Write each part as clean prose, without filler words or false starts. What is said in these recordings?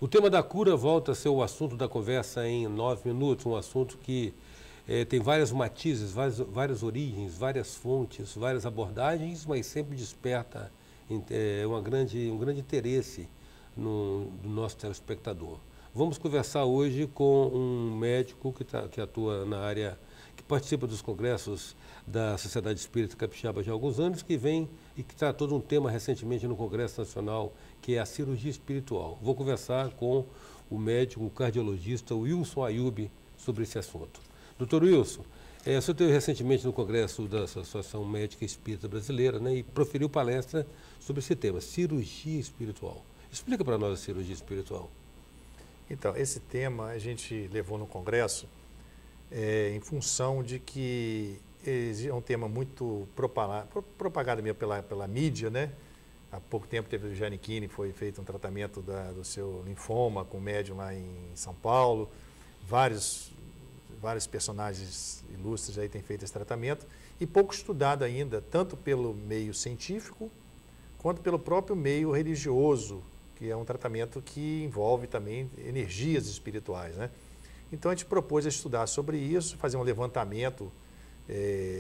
O tema da cura volta a ser o assunto da conversa em 9 minutos, um assunto que tem vários matizes, várias origens, várias fontes, várias abordagens, mas sempre desperta um grande interesse do nosso telespectador. Vamos conversar hoje com um médico que atua na área, que participa dos congressos da Sociedade Espírita Capixaba já há alguns anos, que vem e que tratou de um tema recentemente no Congresso Nacional, que é a cirurgia espiritual. Vou conversar com o médico, o cardiologista Wilson Ayub sobre esse assunto. Doutor Wilson, o senhor esteve recentemente no Congresso da Associação Médica Espírita Brasileira, né, e proferiu palestra sobre esse tema, cirurgia espiritual. Explica para nós a cirurgia espiritual. Então, esse tema a gente levou no Congresso em função de que é um tema muito propagado mesmo pela mídia, né? Há pouco tempo teve o Giannichini, foi feito um tratamento do seu linfoma com médium lá em São Paulo. Vários personagens ilustres aí têm feito esse tratamento e pouco estudado ainda, tanto pelo meio científico quanto pelo próprio meio religioso, que é um tratamento que envolve também energias espirituais, né? Então a gente propôs estudar sobre isso, fazer um levantamento,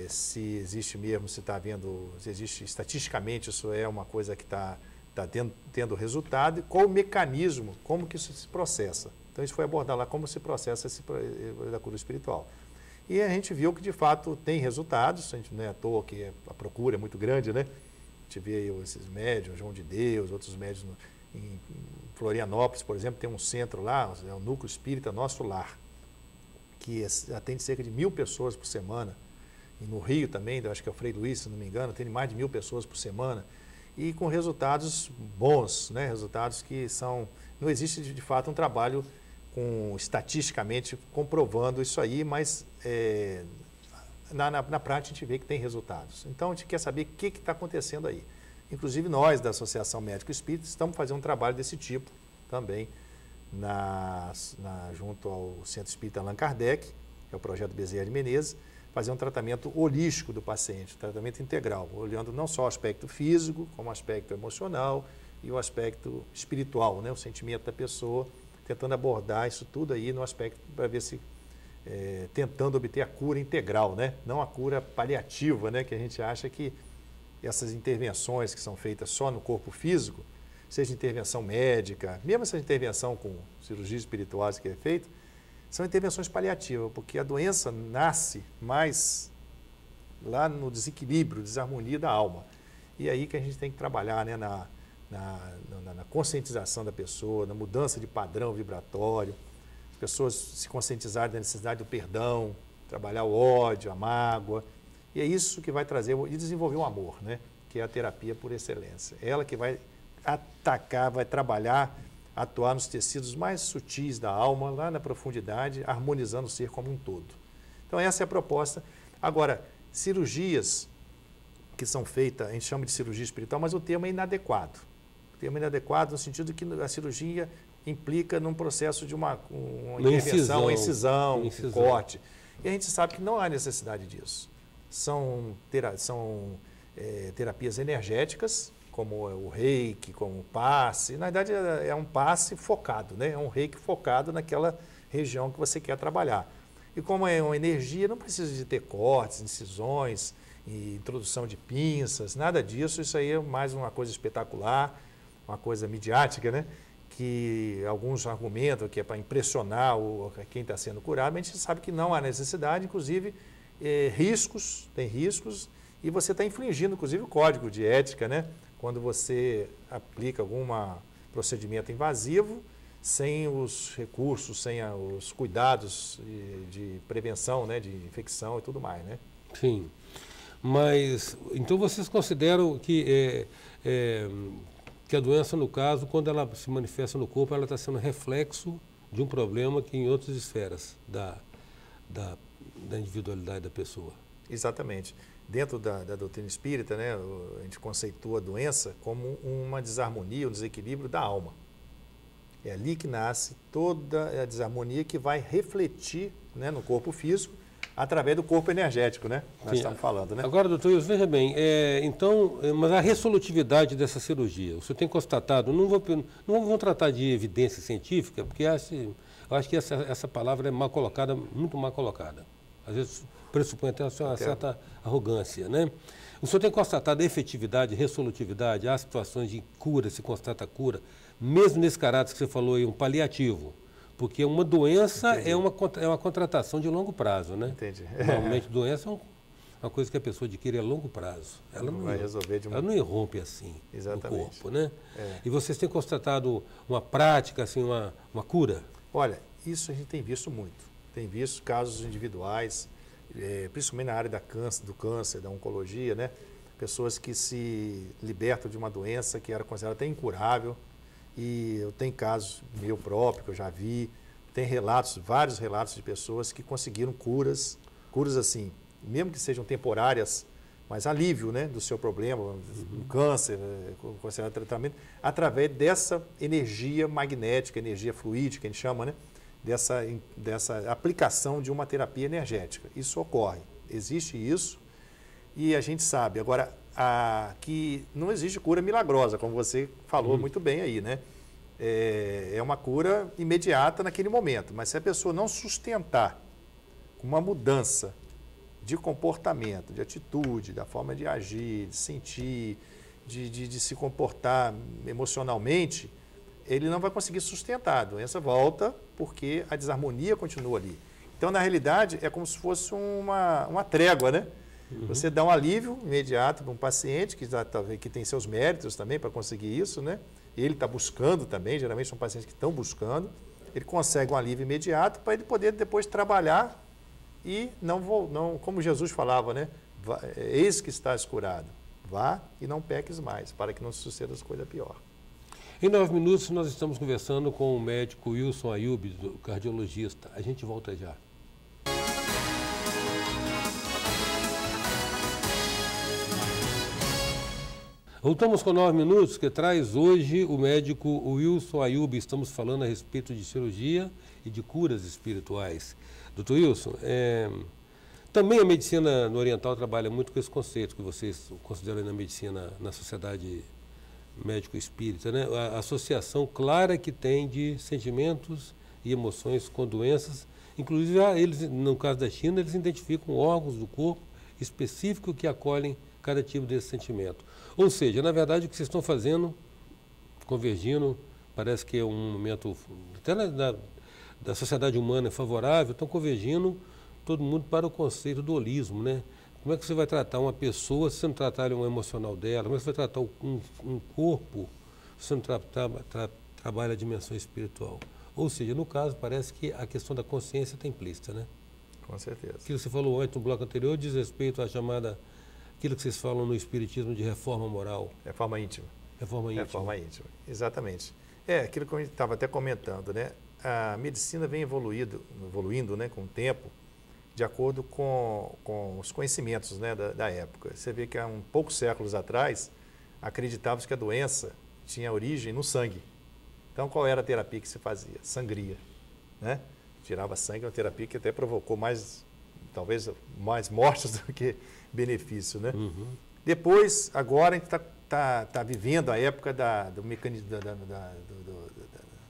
se existe mesmo, se está vendo, se existe estatisticamente, isso é uma coisa que está tendo resultado, e qual o mecanismo, como que isso se processa. Então a gente foi abordar lá como se processa da cura espiritual. E a gente viu que de fato tem resultados, a gente não é à toa que a procura é muito grande, né? A gente vê aí esses médiuns, João de Deus, outros médiuns em Florianópolis, por exemplo, tem um centro lá, é o Núcleo Espírita Nosso Lar, que atende cerca de 1.000 pessoas por semana. E no Rio também, eu acho que é o Frei Luís, se não me engano, tem mais de 1.000 pessoas por semana. E com resultados bons, né? Resultados que são... Não existe, de fato, um trabalho estatisticamente comprovando isso aí, mas na prática a gente vê que tem resultados. Então a gente quer saber o que está acontecendo aí. Inclusive nós, da Associação Médico Espírita, estamos fazendo um trabalho desse tipo também junto ao Centro Espírita Allan Kardec, que é o projeto Bezerra de Menezes, fazer um tratamento holístico do paciente, um tratamento integral, olhando não só o aspecto físico, como o aspecto emocional e o aspecto espiritual, né, o sentimento da pessoa, tentando abordar isso tudo aí no aspecto para ver se tentando obter a cura integral, né, não a cura paliativa, né, que a gente acha que essas intervenções que são feitas só no corpo físico, seja intervenção médica, mesmo essa intervenção com cirurgias espirituais que é feita, são intervenções paliativas, porque a doença nasce mais lá no desequilíbrio, desarmonia da alma. E aí que a gente tem que trabalhar, né, na conscientização da pessoa, na mudança de padrão vibratório, as pessoas se conscientizarem da necessidade do perdão, trabalhar o ódio, a mágoa. E é isso que vai trazer e desenvolver o amor, né? Que é a terapia por excelência. Ela que vai atacar, vai trabalhar, atuar nos tecidos mais sutis da alma, lá na profundidade, harmonizando o ser como um todo. Então essa é a proposta. Agora, cirurgias que são feitas, a gente chama de cirurgia espiritual, mas o termo é inadequado. O termo é inadequado no sentido que a cirurgia implica num processo de uma intervenção, uma incisão, um corte. E a gente sabe que não há necessidade disso. São terapias energéticas, como o reiki, como o passe. Na verdade, é um passe focado, né? É um reiki focado naquela região que você quer trabalhar. E como é uma energia, não precisa de ter cortes, incisões, introdução de pinças, nada disso. Isso aí é mais uma coisa espetacular, uma coisa midiática, né? Que alguns argumentam que é para impressionar quem está sendo curado, mas a gente sabe que não há necessidade, inclusive tem riscos, e você está infringindo, inclusive, o código de ética, né? Quando você aplica algum procedimento invasivo, sem os recursos, sem os cuidados de prevenção, né? De infecção e tudo mais, né? Sim, mas então vocês consideram que a doença, no caso, quando ela se manifesta no corpo, ela está sendo reflexo de um problema que em outras esferas da individualidade da pessoa. Exatamente. Dentro da doutrina espírita, né, a gente conceitua a doença como uma desarmonia, um desequilíbrio da alma. É ali que nasce toda a desarmonia que vai refletir, né, no corpo físico, através do corpo energético, né? Nós estamos falando, né? Agora, doutor Wilson, veja bem, então, mas a resolutividade dessa cirurgia, o senhor tem constatado, não vou tratar de evidência científica, porque eu acho que essa palavra é mal colocada, muito mal colocada. Às vezes pressupõe até uma certa arrogância, né? O senhor tem constatado efetividade, resolutividade, há situações de cura, se constata cura, mesmo nesse caráter que você falou aí, um paliativo. Porque uma doença é uma contratação de longo prazo, né? Entendi. Normalmente, doença é uma coisa que a pessoa adquire a longo prazo. Ela não vai resolver de uma... Ela não irrompe assim Exatamente. no corpo, né? É. E vocês têm constatado uma prática, assim, uma cura? Olha, isso a gente tem visto muito. Tem visto casos individuais, principalmente na área do câncer, da oncologia, né? Pessoas que se libertam de uma doença que era considerada até incurável. E eu tenho casos meu próprio que eu já vi, tem relatos, vários relatos de pessoas que conseguiram curas assim, mesmo que sejam temporárias, mas alívio, né, do seu problema, um câncer, considerado tratamento, através dessa energia magnética, energia fluídica, que a gente chama, né, dessa aplicação de uma terapia energética. Isso ocorre, existe isso e a gente sabe. Agora, que não existe cura milagrosa, como você falou muito bem aí, né? É uma cura imediata naquele momento, mas se a pessoa não sustentar uma mudança de comportamento, de atitude, da forma de agir, de sentir, de se comportar emocionalmente, ele não vai conseguir sustentar. A doença volta porque a desarmonia continua ali. Então, na realidade, é como se fosse uma trégua, né? Você dá um alívio imediato para um paciente que tem seus méritos também para conseguir isso, né? Ele está buscando também, geralmente são pacientes que estão buscando. Ele consegue um alívio imediato para ele poder depois trabalhar e não, como Jesus falava, né? Eis que estás curado, vá e não peques mais, para que não se suceda as coisas pior. Em 9 minutos nós estamos conversando com o médico Wilson Ayub, cardiologista. A gente volta já. Voltamos com 9 minutos, que traz hoje o médico Wilson Ayub. Estamos falando a respeito de cirurgia e de curas espirituais. Doutor Wilson, também a medicina no oriental trabalha muito com esse conceito que vocês consideram na medicina, na sociedade médico-espírita, né? A associação clara que tem de sentimentos e emoções com doenças. Inclusive, eles, no caso da China, eles identificam órgãos do corpo específicos que acolhem cada tipo desse sentimento. Ou seja, na verdade, o que vocês estão fazendo, convergindo, parece que é um momento, até da sociedade humana é favorável, estão convergindo todo mundo para o conceito do holismo, né? Como é que você vai tratar uma pessoa se você não tratar o emocional dela? Como é que você vai tratar um corpo se você não trabalha a dimensão espiritual? Ou seja, no caso, parece que a questão da consciência está implícita, né? Com certeza. Aquilo que você falou antes no bloco anterior diz respeito à chamada, aquilo que vocês falam no espiritismo de reforma moral. Reforma íntima. Reforma íntima. Reforma íntima, exatamente. Aquilo que a gente estava até comentando, né? A medicina vem evoluindo, né, com o tempo, de acordo com os conhecimentos, né, da época. Você vê que há poucos séculos atrás, acreditava-se que a doença tinha origem no sangue. Então, qual era a terapia que se fazia? Sangria, né? Tirava sangue, uma terapia que até provocou talvez mais mortes do que benefício, né? Depois, agora a gente está vivendo a época do mecanismo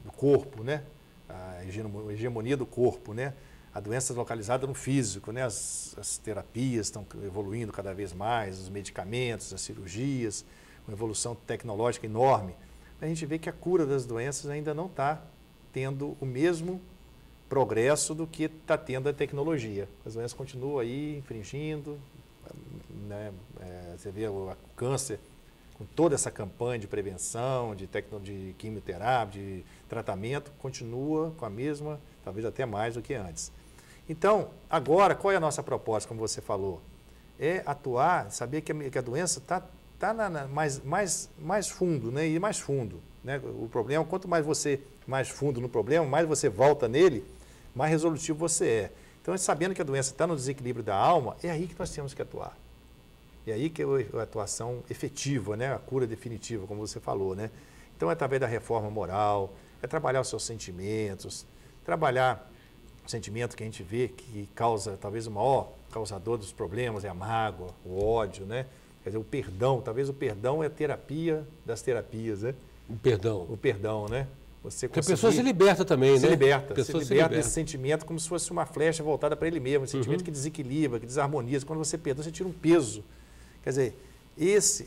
do corpo, né? A hegemonia do corpo, né? A doença localizada no físico, né? As terapias estão evoluindo cada vez mais, os medicamentos, as cirurgias, uma evolução tecnológica enorme. A gente vê que a cura das doenças ainda não está tendo o mesmo progresso do que está tendo a tecnologia. As doenças continuam aí infringindo, né? Você vê o câncer com toda essa campanha de prevenção, de quimioterapia, de tratamento, continua com a mesma, talvez até mais do que antes. Então, agora, qual é a nossa proposta, como você falou? É atuar, saber que a doença está mais fundo, né? E mais fundo, né? O problema, quanto mais fundo no problema, mais você volta nele, mais resolutivo você é. Então, sabendo que a doença está no desequilíbrio da alma, é aí que nós temos que atuar. É aí que é a atuação efetiva, né? A cura definitiva, como você falou, né? Então, é através da reforma moral, é trabalhar os seus sentimentos, trabalhar sentimento que a gente vê que causa, talvez o maior causador dos problemas é a mágoa, o ódio, né? Quer dizer, o perdão, talvez o perdão é a terapia das terapias, né? O O perdão, né? Você Porque a pessoa se liberta também, né? Se liberta se desse sentimento como se fosse uma flecha voltada para ele mesmo, um sentimento que desequilibra, que desarmoniza. Quando você perdoa, você tira um peso. Quer dizer,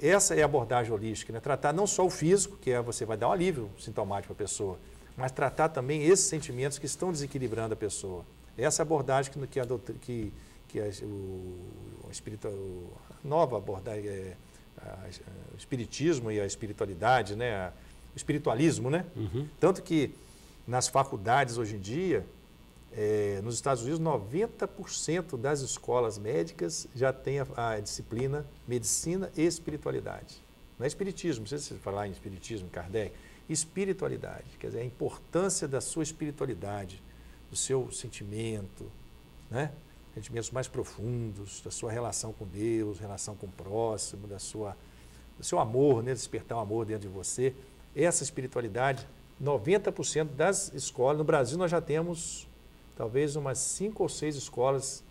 essa é a abordagem holística, né? Tratar não só o físico, que você vai dar um alívio sintomático para a pessoa, mas tratar também esses sentimentos que estão desequilibrando a pessoa. Essa é a abordagem a nova abordagem, o espiritismo e a espiritualidade, né? O espiritualismo, né? Tanto que nas faculdades hoje em dia, nos Estados Unidos, 90% das escolas médicas já tem a disciplina medicina e espiritualidade. Não é espiritismo, não sei se você falar em espiritismo, Kardec, espiritualidade, quer dizer, a importância da sua espiritualidade, do seu sentimento, né? Sentimentos mais profundos, da sua relação com Deus, relação com o próximo, do seu amor, né? Despertar o amor dentro de você. Essa espiritualidade, 90% das escolas, no Brasil nós já temos talvez umas 5 ou 6 escolas,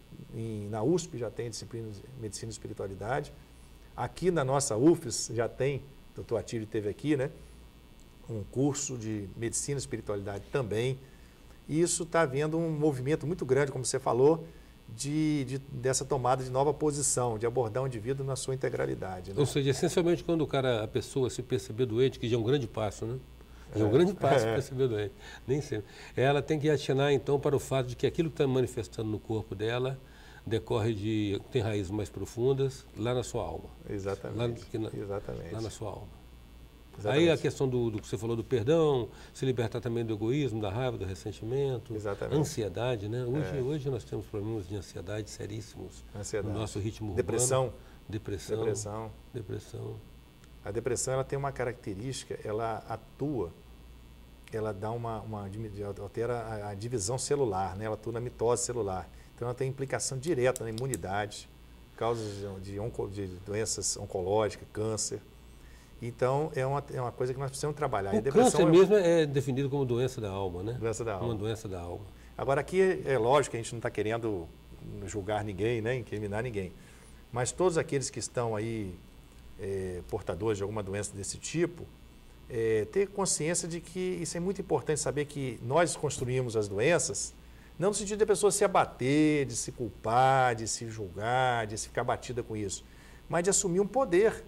na USP já tem disciplina de medicina e espiritualidade, aqui na nossa UFES já tem, o doutor Atílio esteve aqui, né? Um curso de medicina e espiritualidade também, e isso está havendo um movimento muito grande, como você falou, dessa tomada de nova posição, de abordar o indivíduo na sua integralidade. Né? Ou seja, essencialmente quando a pessoa se perceber doente, que já é um grande passo, né? É um grande passo perceber doente, nem sempre. Ela tem que atinar então para o fato de que aquilo que está manifestando no corpo dela tem raízes mais profundas lá na sua alma. Exatamente. Exatamente. Lá na sua alma. Exatamente. Aí a questão do que você falou do perdão, se libertar também do egoísmo, da raiva, do ressentimento, ansiedade, né? Hoje nós temos problemas de ansiedade seríssimos no nosso ritmo urbano. Depressão. A depressão ela tem uma característica, ela atua, ela dá altera a divisão celular, né? Ela atua na mitose celular. Então ela tem implicação direta na imunidade, causas de doenças oncológicas, câncer. Então, é uma coisa que nós precisamos trabalhar. O câncer mesmo é definido como doença da alma, né? Doença da alma. Uma doença da alma. Agora, aqui é lógico que a gente não está querendo julgar ninguém, né? Incriminar ninguém. Mas todos aqueles que estão aí portadores de alguma doença desse tipo, ter consciência de que isso é muito importante, saber que nós construímos as doenças, não no sentido de a pessoa se abater, de se culpar, de se julgar, de se ficar abatida com isso, mas de assumir um poder.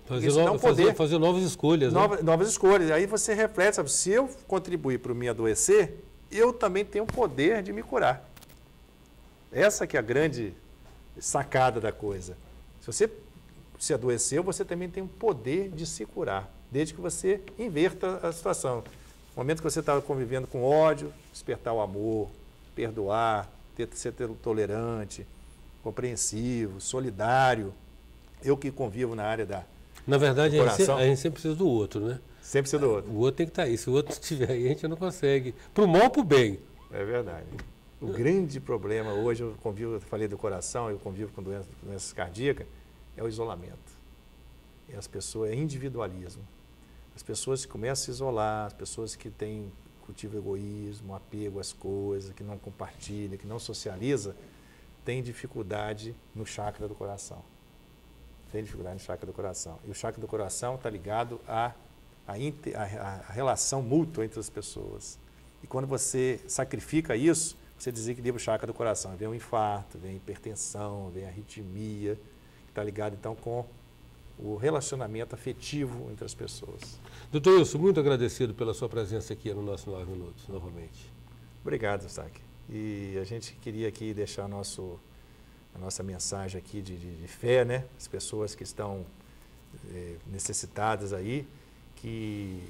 Fazer novas escolhas. Novas escolhas. Aí você reflete, sabe, se eu contribuir para me adoecer, eu também tenho o poder de me curar. Essa que é a grande sacada da coisa. Se você se adoeceu, você também tem o poder de se curar, desde que você inverta a situação. No momento que você está convivendo com ódio, despertar o amor, perdoar, ser tolerante, compreensivo, solidário. Eu que convivo na área Na verdade, a gente sempre precisa do outro, né? Sempre precisa do outro. O outro tem que estar aí. Se o outro estiver aí, a gente não consegue. Para o mal ou para o bem. É verdade. O grande problema hoje, eu falei do coração, eu convivo com doenças cardíacas, é o isolamento. É individualismo. As pessoas que começam a se isolar, as pessoas que cultivam egoísmo, apego às coisas, que não compartilham, que não socializam, têm dificuldade no chakra do coração. Tem dificuldade no chakra do coração. E o chakra do coração está ligado à relação mútua entre as pessoas. E quando você sacrifica isso, você desequilibra o chakra do coração. Vem o infarto, vem a hipertensão, vem a arritmia, que está ligado então com o relacionamento afetivo entre as pessoas. Doutor Wilson, muito agradecido pela sua presença aqui no nosso 9 Minutos, novamente. Obrigado, Eustáquio. E a gente queria aqui deixar a nossa mensagem aqui de fé, né? As pessoas que estão necessitadas aí, que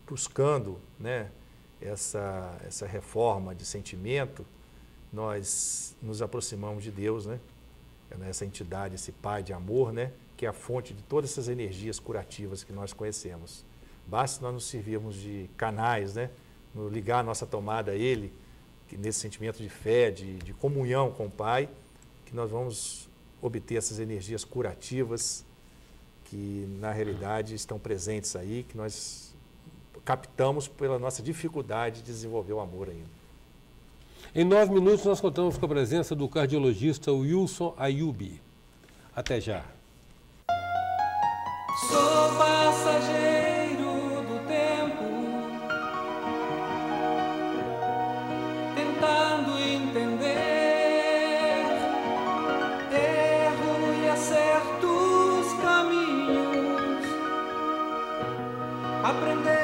buscando, né, essa reforma de sentimento, nós nos aproximamos de Deus, né? Essa entidade, esse Pai de amor, né? Que é a fonte de todas essas energias curativas que nós conhecemos. Basta nós nos servirmos de canais, né? Ligar a nossa tomada a Ele, que nesse sentimento de fé, de comunhão com o Pai, que nós vamos obter essas energias curativas que, na realidade, estão presentes aí, que nós captamos pela nossa dificuldade de desenvolver o amor ainda. Em 9 minutos, nós contamos com a presença do cardiologista Wilson Ayubi. Até já. Sou passageiro do tempo, tentando entender erro e acerto os caminhos, aprender